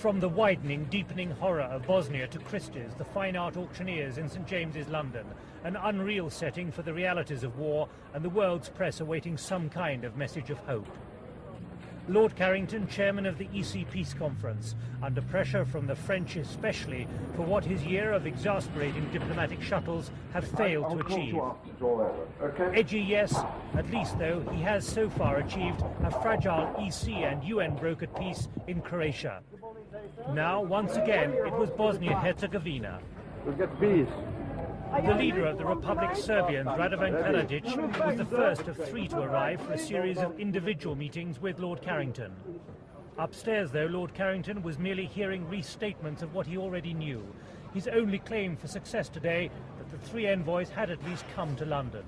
From the widening, deepening horror of Bosnia to Christie's, the fine art auctioneers in St James's, London, an unreal setting for the realities of war and the world's press awaiting some kind of message of hope. Lord Carrington, chairman of the EC Peace Conference, under pressure from the French especially for what his year of exasperating diplomatic shuttles have failed to achieve. Edgy, yes, at least though he has so far achieved a fragile EC and UN brokered peace in Croatia. Now, once again, it was Bosnia-Herzegovina. We'll get peace. The leader of the Republic Serbians, Radovan Karadzic, was the first of three to arrive for a series of individual meetings with Lord Carrington. Upstairs, though, Lord Carrington was merely hearing restatements of what he already knew. His only claim for success today, that the three envoys had at least come to London.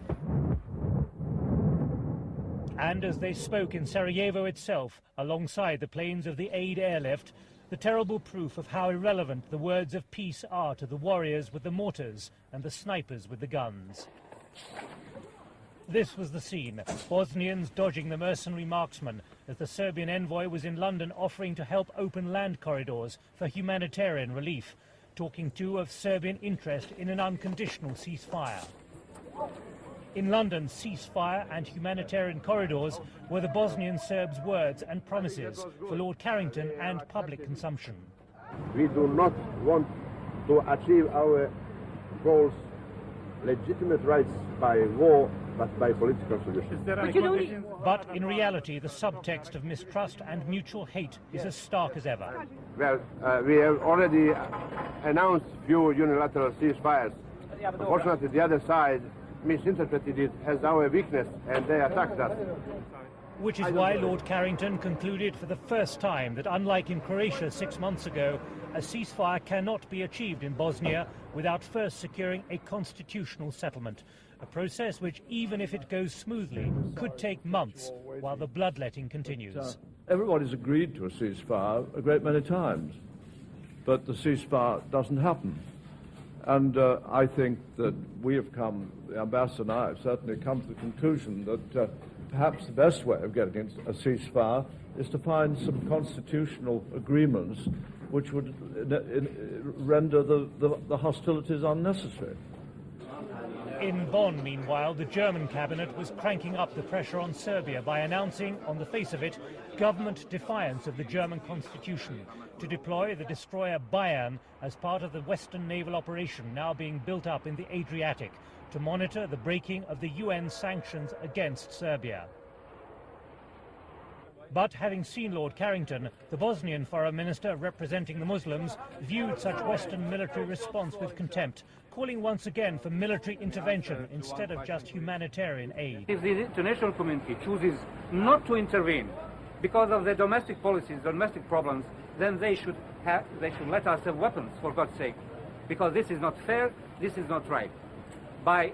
And as they spoke in Sarajevo itself, alongside the planes of the aid airlift, the terrible proof of how irrelevant the words of peace are to the warriors with the mortars and the snipers with the guns. This was the scene, Bosnians dodging the mercenary marksmen as the Serbian envoy was in London offering to help open land corridors for humanitarian relief, talking too of Serbian interest in an unconditional ceasefire. In London, ceasefire and humanitarian corridors were the Bosnian Serbs' words and promises for Lord Carrington and public consumption. We do not want to achieve our goals, legitimate rights by war, but by political solutions. But in reality, the subtext of mistrust and mutual hate is as stark as ever. Well, we have already announced few unilateral ceasefires. Unfortunately, the other side misinterpreted it as our weakness, and they attacked us. Which is why Lord Carrington concluded for the first time that, unlike in Croatia 6 months ago, a ceasefire cannot be achieved in Bosnia without first securing a constitutional settlement, a process which, even if it goes smoothly, could take months while the bloodletting continues. Everybody's agreed to a ceasefire a great many times, but the ceasefire doesn't happen. And I think that we have come, the ambassador and I have certainly come to the conclusion that perhaps the best way of getting a ceasefire is to find some constitutional agreements which would render the hostilities unnecessary. In Bonn, meanwhile, the German cabinet was cranking up the pressure on Serbia by announcing, on the face of it, government defiance of the German constitution to deploy the destroyer Bayern as part of the Western naval operation now being built up in the Adriatic to monitor the breaking of the UN sanctions against Serbia. But having seen Lord Carrington, the Bosnian foreign minister representing the Muslims viewed such Western military response with contempt, calling once again for military intervention instead of just humanitarian aid. If the international community chooses not to intervene because of their domestic policies, domestic problems, then they should let us have weapons, for God's sake, because this is not fair, this is not right. By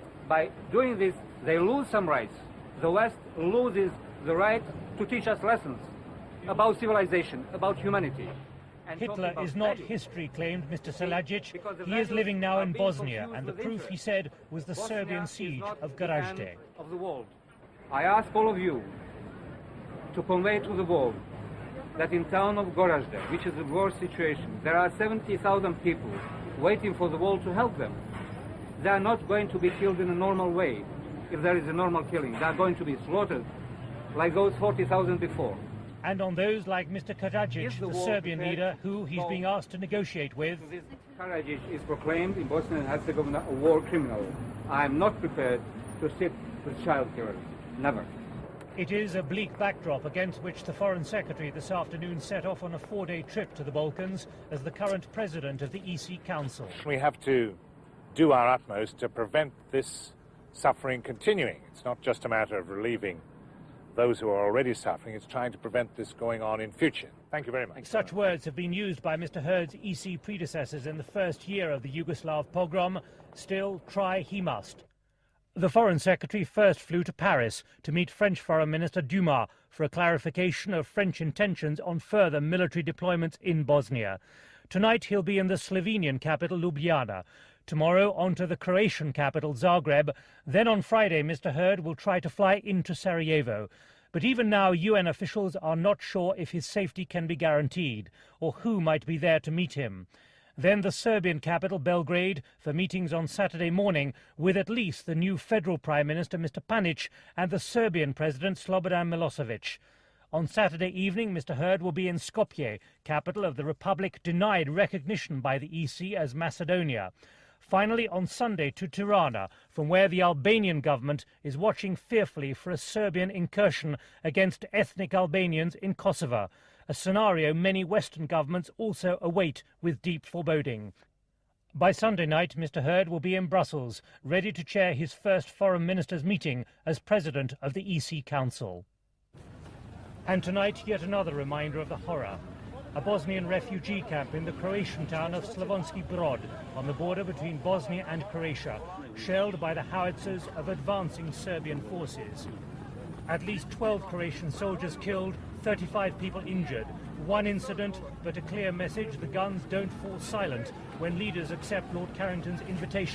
doing this, they lose some rights. The West loses the right to teach us lessons about civilization, about humanity. And Hitler is not history, claimed Mr. Selajic. He is living now in Bosnia, and the proof, he said, was the Serbian siege of Gorazde. Of the world. I ask all of you to convey to the world that in town of Gorazde, which is a war situation, there are 70,000 people waiting for the world to help them. They are not going to be killed in a normal way, if there is a normal killing. They are going to be slaughtered like those 40,000 before. And on those like Mr. Karadzic, the Serbian leader, who he's being asked to negotiate with. Karadzic is proclaimed in Bosnia and Herzegovina a war criminal. I am not prepared to sit with child killers. Never. It is a bleak backdrop against which the Foreign Secretary this afternoon set off on a 4-day trip to the Balkans as the current president of the EC Council. We have to do our utmost to prevent this suffering continuing. It's not just a matter of relieving those who are already suffering, it's trying to prevent this going on in future. Thank you very much. Such words have been used by Mr. Hurd's EC predecessors in the first year of the Yugoslav pogrom. Still, try he must. The Foreign Secretary first flew to Paris to meet French Foreign Minister Dumas for a clarification of French intentions on further military deployments in Bosnia. Tonight he'll be in the Slovenian capital Ljubljana. Tomorrow on to the Croatian capital Zagreb. Then on Friday Mr. Hurd will try to fly into Sarajevo. But even now, UN officials are not sure if his safety can be guaranteed or who might be there to meet him. Then the Serbian capital, Belgrade, for meetings on Saturday morning with at least the new federal Prime Minister, Mr. Panic, and the Serbian President, Slobodan Milosevic. On Saturday evening, Mr. Hurd will be in Skopje, capital of the republic denied recognition by the EC as Macedonia. Finally, on Sunday to Tirana, from where the Albanian government is watching fearfully for a Serbian incursion against ethnic Albanians in Kosovo, a scenario many Western governments also await with deep foreboding. By Sunday night, Mr. Hurd will be in Brussels, ready to chair his first foreign ministers' meeting as president of the EC Council. And tonight, yet another reminder of the horror. A Bosnian refugee camp in the Croatian town of Slavonski Brod, on the border between Bosnia and Croatia, shelled by the howitzers of advancing Serbian forces. At least 12 Croatian soldiers killed, 35 people injured. One incident, but a clear message: the guns don't fall silent when leaders accept Lord Carrington's invitation.